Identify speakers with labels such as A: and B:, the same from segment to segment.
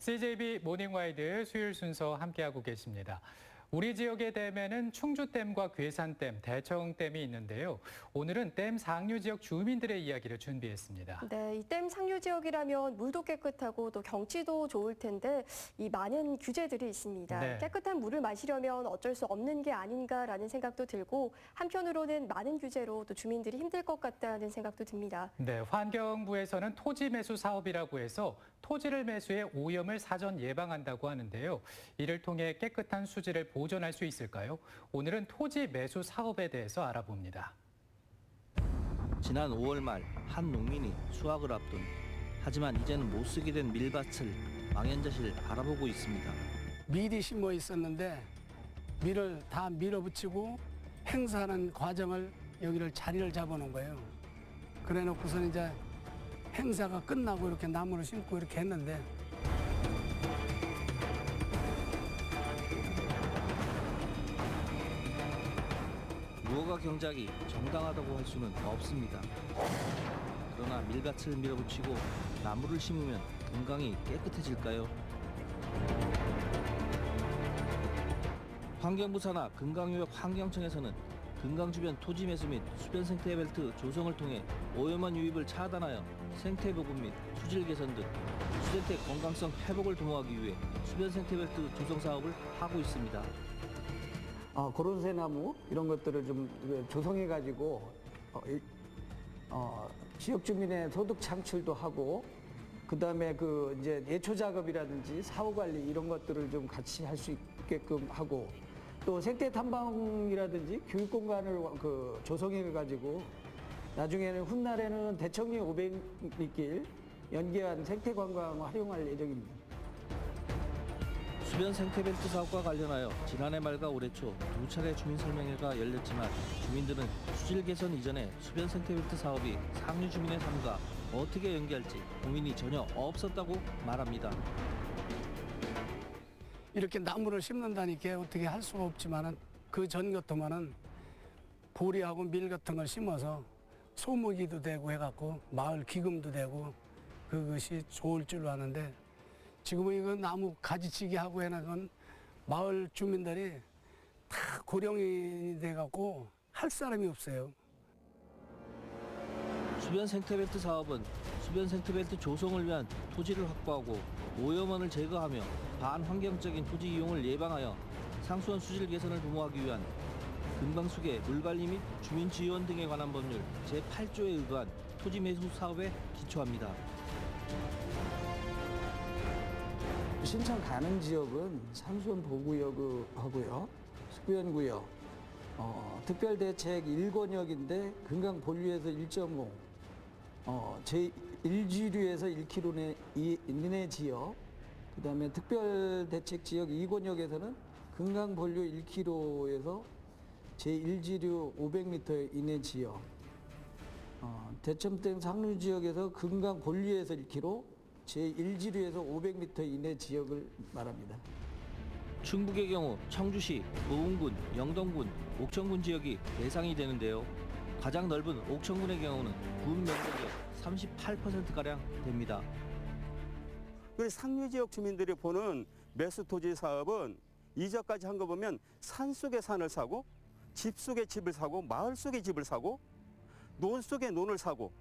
A: CJB 모닝와이드 수요일 순서 함께하고 계십니다. 우리 지역의 댐에는 충주댐과 괴산댐, 대청댐이 있는데요. 오늘은 댐 상류 지역 주민들의 이야기를 준비했습니다.
B: 네, 이 댐 상류 지역이라면 물도 깨끗하고 또 경치도 좋을 텐데 이 많은 규제들이 있습니다.
A: 네.
B: 깨끗한 물을 마시려면 어쩔 수 없는 게 아닌가라는 생각도 들고 한편으로는 많은 규제로 또 주민들이 힘들 것 같다는 생각도 듭니다.
A: 네, 환경부에서는 토지 매수 사업이라고 해서 토지를 매수해 오염을 사전 예방한다고 하는데요. 이를 통해 깨끗한 수질을 보존할 수 있을까요? 오늘은 토지 매수 사업에 대해서 알아봅니다.
C: 지난 5월 말 한 농민이 수확을 앞둔 하지만 이제는 못 쓰게 된 밀밭을 망연자실 알아보고 있습니다.
D: 밀이 심어 있었는데 밀을 다 밀어붙이고 행사하는 과정을 여기를 자리를 잡아놓은 거예요. 그래 놓고서 이제 행사가 끝나고 이렇게 나무를 심고 이렇게 했는데
C: 무허가 경작이 정당하다고 할 수는 없습니다. 그러나 밀밭을 밀어붙이고 나무를 심으면 금강이 깨끗해질까요? 환경부 산하 금강유역 환경청에서는 금강 주변 토지 매수 및 수변 생태 벨트 조성을 통해 오염원 유입을 차단하여 생태 보건 및 수질 개선 등 수생태 건강성 회복을 도모하기 위해 수변 생태 벨트 조성 사업을 하고 있습니다.
E: 고로쇠나무 이런 것들을 좀 조성해가지고 지역 주민의 소득 창출도 하고 그다음에 이제 예초 작업이라든지 사후 관리 이런 것들을 좀 같이 할 수 있게끔 하고 또 생태 탐방이라든지 교육 공간을 조성해가지고 나중에는 훗날에는 대청리 500리길 연계한 생태 관광을 활용할 예정입니다.
C: 수변 생태벨트 사업과 관련하여 지난해 말과 올해 초 2차례 주민 설명회가 열렸지만 주민들은 수질 개선 이전에 수변 생태벨트 사업이 상류 주민의 삶과 어떻게 연계할지 고민이 전혀 없었다고 말합니다.
D: 이렇게 나무를 심는다니까 어떻게 할 수가 없지만은 그 전 같으면은 보리하고 밀 같은 걸 심어서 소모기도 되고 해갖고 마을 기금도 되고 그것이 좋을 줄 아는데 지금은 이거 나무 가지치기 하고 해놓은 마을 주민들이 다 고령이 돼갖고 할 사람이 없어요.
C: 수변 생태벨트 사업은 수변 생태벨트 조성을 위한 토지를 확보하고 오염원을 제거하며 반환경적인 토지 이용을 예방하여 상수원 수질 개선을 도모하기 위한 금강수계 물관리 및 주민 지원 등에 관한 법률 제8조에 의거한 토지 매수 사업에 기초합니다.
E: 신청 가능 지역은 상수원 보구역하고요, 수변구역, 특별대책 1권역인데 금강 본류에서 1.5, 제1지류에서 1km 이내 지역, 그다음에 특별대책 지역 2권역에서는 금강 본류 1km에서 제1지류 500m 이내 지역, 대청댐 상류 지역에서 금강 본류에서 1km, 제1지류에서 500m 이내 지역을 말합니다.
C: 충북의 경우 청주시, 보은군, 영동군, 옥천군 지역이 대상이 되는데요. 가장 넓은 옥천군의 경우는 군 면적의 38%가량 됩니다.
F: 상류 지역 주민들이 보는 매수 토지 사업은 이전까지 한 거 보면 산 속에 산을 사고 집 속에 집을 사고 마을 속에 집을 사고 논 속에 논을 사고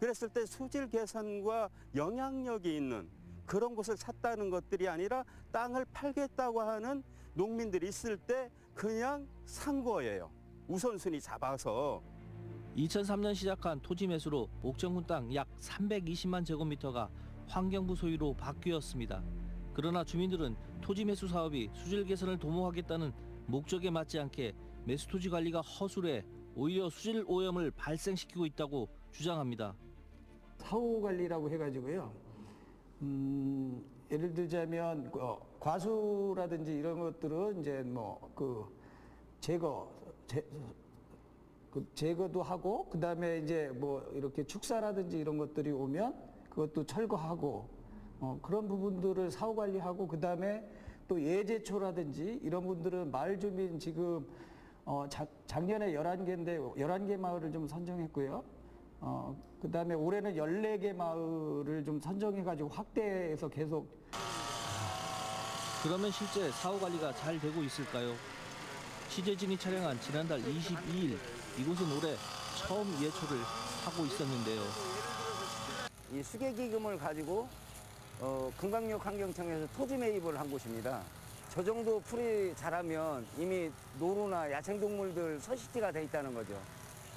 F: 그랬을 때 수질 개선과 영향력이 있는 그런 곳을 샀다는 것들이 아니라 땅을 팔겠다고 하는 농민들이 있을 때 그냥 산 거예요. 우선순위 잡아서.
C: 2003년 시작한 토지 매수로 옥천군 땅 약 320만 제곱미터가 환경부 소유로 바뀌었습니다. 그러나 주민들은 토지 매수 사업이 수질 개선을 도모하겠다는 목적에 맞지 않게 매수 토지 관리가 허술해 오히려 수질 오염을 발생시키고 있다고 주장합니다.
E: 사후 관리라고 해가지고요. 예를 들자면 과수라든지 이런 것들은 이제 제거도 하고 그다음에 이제 이렇게 축사라든지 이런 것들이 오면 그것도 철거하고 그런 부분들을 사후 관리하고 그다음에 또 예제초라든지 이런 분들은 마을 주민 지금 작년에 11개인데 11개 마을을 좀 선정했고요. 그다음에 올해는 14개 마을을 좀 선정해가지고 확대해서 계속
C: 그러면 실제 사후 관리가 잘 되고 있을까요? 취재진이 촬영한 지난달 22일 이곳은 올해 처음 예초를 하고 있었는데요.
E: 이 수계기금을 가지고 금강육 환경청에서 토지 매입을 한 곳입니다. 저 정도 풀이 자라면 이미 노루나 야생동물들 서식지가 돼 있다는 거죠.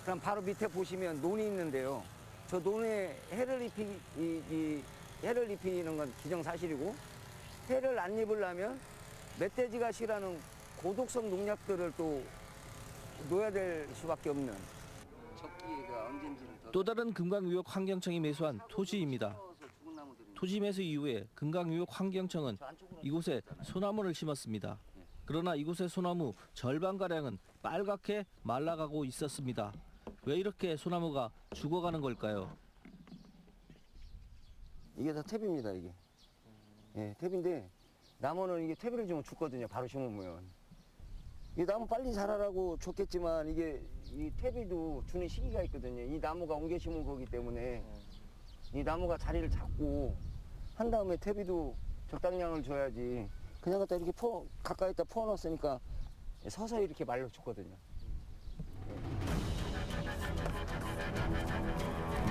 E: 그럼 바로 밑에 보시면 논이 있는데요. 저 논에 해를 해를 입히는 건 기정사실이고, 해를 안 입으려면 멧돼지가 싫어하는 고독성 농약들을 또 놓아야 될 수밖에 없는. 적기가 언젠지는
C: 또 다른 금강유역 환경청이 매수한 토지입니다. 토지 매수 이후에 금강유역 환경청은 이곳에 소나무를 심었습니다. 그러나 이곳의 소나무 절반가량은 빨갛게 말라가고 있었습니다. 왜 이렇게 소나무가 죽어가는 걸까요?
E: 이게 다 탭입니다, 이게. 예, 탭인데 나무는 이게 탭을 주면 죽거든요. 바로 심으면. 이 나무 빨리 자라라고 줬겠지만 이게 이 탭이도 주는 시기가 있거든요. 이 나무가 옮겨 심은 거기 때문에 이 나무가 자리를 잡고 한 다음에 탭이도 적당량을 줘야지. 그냥 갖다 이렇게 가까이다 퍼놨으니까 서서히 이렇게 말려 죽거든요.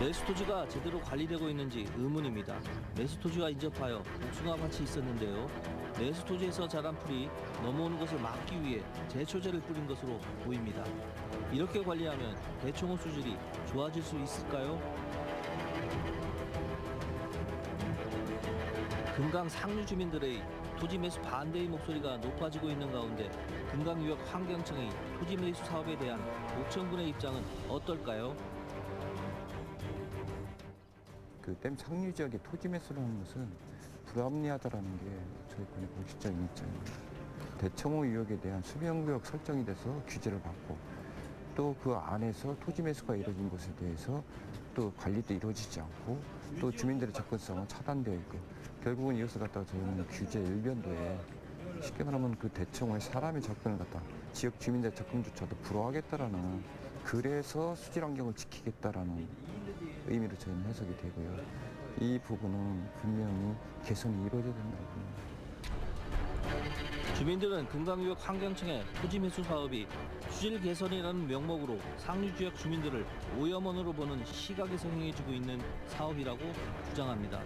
C: 매수토지가 제대로 관리되고 있는지 의문입니다. 매수토지와 인접하여 복숭아밭이 있었는데요. 매수토지에서 자란 풀이 넘어오는 것을 막기 위해 제초제를 뿌린 것으로 보입니다. 이렇게 관리하면 대청호 수질이 좋아질 수 있을까요? 금강 상류 주민들의 토지 매수 반대의 목소리가 높아지고 있는 가운데 금강유역 환경청의 토지 매수 사업에 대한 옥천군의 입장은 어떨까요?
G: 그 댐 상류 지역의 토지 매수를 하는 것은 불합리하다라는 게 저희 군의 공식적인 입장입니다. 대청호 유역에 대한 수변구역 설정이 돼서 규제를 받고 또 그 안에서 토지 매수가 이루어진 것에 대해서 또 관리도 이루어지지 않고 또 주민들의 접근성은 차단되어 있고 결국은 이것을 갖다가 저희는 규제 일변도에 쉽게 말하면 그 대청호에 사람의 접근을 갖다 지역 주민들의 접근조차도 불허하겠다라는 그래서 수질 환경을 지키겠다라는 의미로 저희는 해석이 되고요. 이 부분은 분명히 개선이 이루어져야 된다고 봅니다.
C: 주민들은 금강유역 환경청의 토지 매수 사업이 수질 개선이라는 명목으로 상류 지역 주민들을 오염원으로 보는 시각에서 행해지고 있는 사업이라고 주장합니다.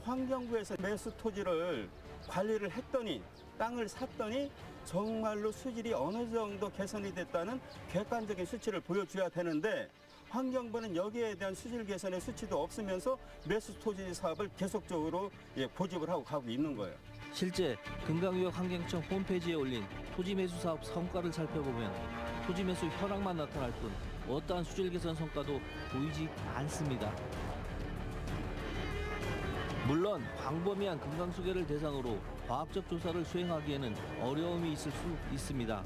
F: 환경부에서 매수 토지를 관리를 했더니 땅을 샀더니 정말로 수질이 어느 정도 개선이 됐다는 객관적인 수치를 보여줘야 되는데 환경부는 여기에 대한 수질 개선의 수치도 없으면서 매수 토지 사업을 계속적으로 고집을 하고 가고 있는 거예요.
C: 실제 금강유역 환경청 홈페이지에 올린 토지 매수 사업 성과를 살펴보면 토지 매수 현황만 나타날 뿐 어떠한 수질 개선 성과도 보이지 않습니다. 물론 광범위한 금강수계를 대상으로 과학적 조사를 수행하기에는 어려움이 있을 수 있습니다.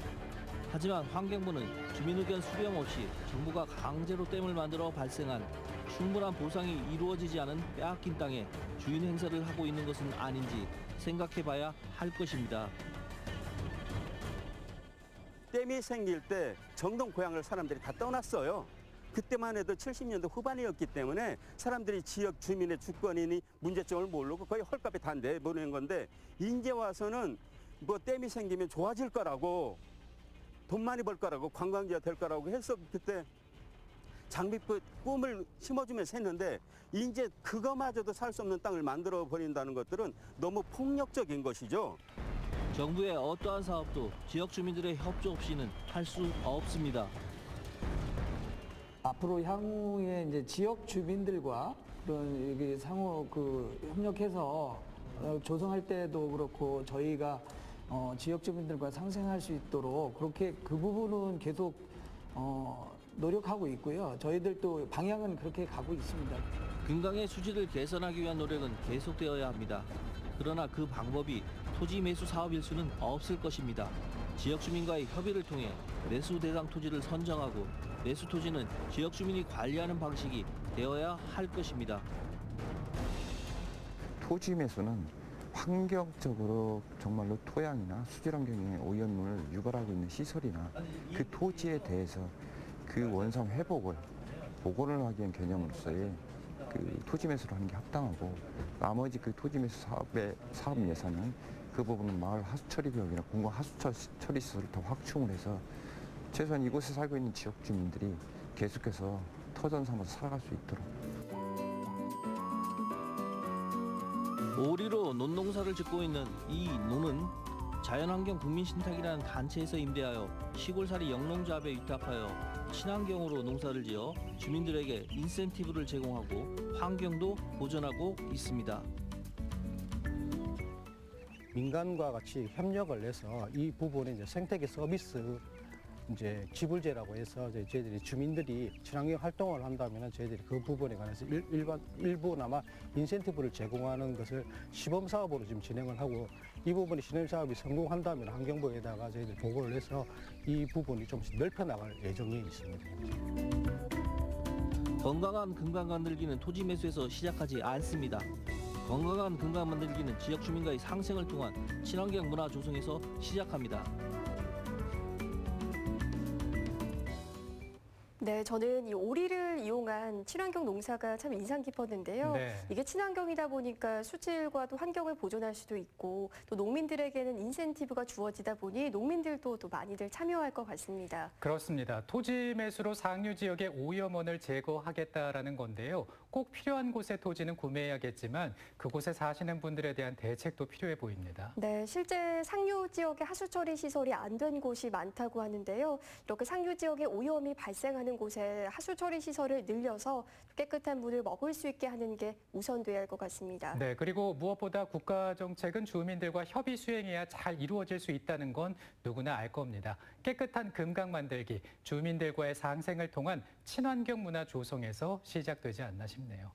C: 하지만 환경부는 주민의견 수렴 없이 정부가 강제로 댐을 만들어 발생한 충분한 보상이 이루어지지 않은 빼앗긴 땅에 주인 행사를 하고 있는 것은 아닌지 생각해봐야 할 것입니다.
F: 댐이 생길 때 정동 고향을 사람들이 다 떠났어요. 그때만 해도 70년대 후반이었기 때문에 사람들이 지역 주민의 주권이니 문제점을 모르고 거의 헐값에 다 내보내는 건데 이제 와서는 뭐 댐이 생기면 좋아질 거라고 돈 많이 벌 거라고 관광지가 될 거라고 해서 그때 장비빛 꿈을 심어주면서 했는데 이제 그거마저도 살 수 없는 땅을 만들어 버린다는 것들은 너무 폭력적인 것이죠.
C: 정부의 어떠한 사업도 지역 주민들의 협조 없이는 할 수 없습니다.
E: 앞으로 향후에 이제 지역 주민들과 그런 여기 상호 협력해서 조성할 때도 그렇고 저희가 지역 주민들과 상생할 수 있도록 그렇게 그 부분은 계속 노력하고 있고요. 저희들도 방향은 그렇게 가고 있습니다.
C: 금강의 수질을 개선하기 위한 노력은 계속되어야 합니다. 그러나 그 방법이 토지 매수 사업일 수는 없을 것입니다. 지역 주민과의 협의를 통해 매수 대상 토지를 선정하고 매수 토지는 지역 주민이 관리하는 방식이 되어야 할 것입니다.
G: 토지 매수는 환경적으로 정말로 토양이나 수질 환경에 오염을 유발하고 있는 시설이나 그 토지에 대해서 그 원상 회복을 복원을 하기 위한 개념으로서의 그 토지 매수를 하는 게 합당하고 나머지 그 토지 매수 사업의 사업 예산은 그 부분은 마을 하수 처리 비용이나 공공 하수 처리 시설을 더 확충을 해서 최소한 이곳에 살고 있는 지역 주민들이 계속해서 터전 삼아서 살아갈 수 있도록.
C: 오리로 논농사를 짓고 있는 이 논은 자연환경 국민신탁이라는 단체에서 임대하여 시골살이 영농조합에 위탁하여 친환경으로 농사를 지어 주민들에게 인센티브를 제공하고 환경도 보존하고 있습니다.
H: 민간과 같이 협력을 해서 이 부분에 이제 생태계 서비스 이제 지불제라고 해서 저희들이 주민들이 친환경 활동을 한다면 저희들이 그 부분에 관해서 일부나마 인센티브를 제공하는 것을 시범 사업으로 지금 진행을 하고 이 부분이 시범 사업이 성공한다면 환경부에다가 저희들이 보고를 해서 이 부분이 좀씩 넓혀 나갈 예정이 있습니다.
C: 건강한 금강 만들기는 토지 매수에서 시작하지 않습니다. 건강한 금강 만들기는 지역 주민과의 상생을 통한 친환경 문화 조성에서 시작합니다.
B: 네, 저는 이 오리를 이용한 친환경 농사가 참 인상 깊었는데요.
A: 네.
B: 이게 친환경이다 보니까 수질과 또 환경을 보존할 수도 있고 또 농민들에게는 인센티브가 주어지다 보니 농민들도 또 많이들 참여할 것 같습니다.
A: 그렇습니다. 토지 매수로 상류 지역의 오염원을 제거하겠다라는 건데요. 꼭 필요한 곳의 토지는 구매해야겠지만 그곳에 사시는 분들에 대한 대책도 필요해 보입니다.
B: 네, 실제 상류 지역에 하수처리 시설이 안 된 곳이 많다고 하는데요. 이렇게 상류 지역에 오염이 발생하는 곳에 하수처리 시설을 늘려서 깨끗한 물을 먹을 수 있게 하는 게 우선돼야 할 것 같습니다.
A: 네, 그리고 무엇보다 국가 정책은 주민들과 협의 수행해야 잘 이루어질 수 있다는 건 누구나 알 겁니다. 깨끗한 금강 만들기, 주민들과의 상생을 통한 친환경 문화 조성에서 시작되지 않나 싶네요.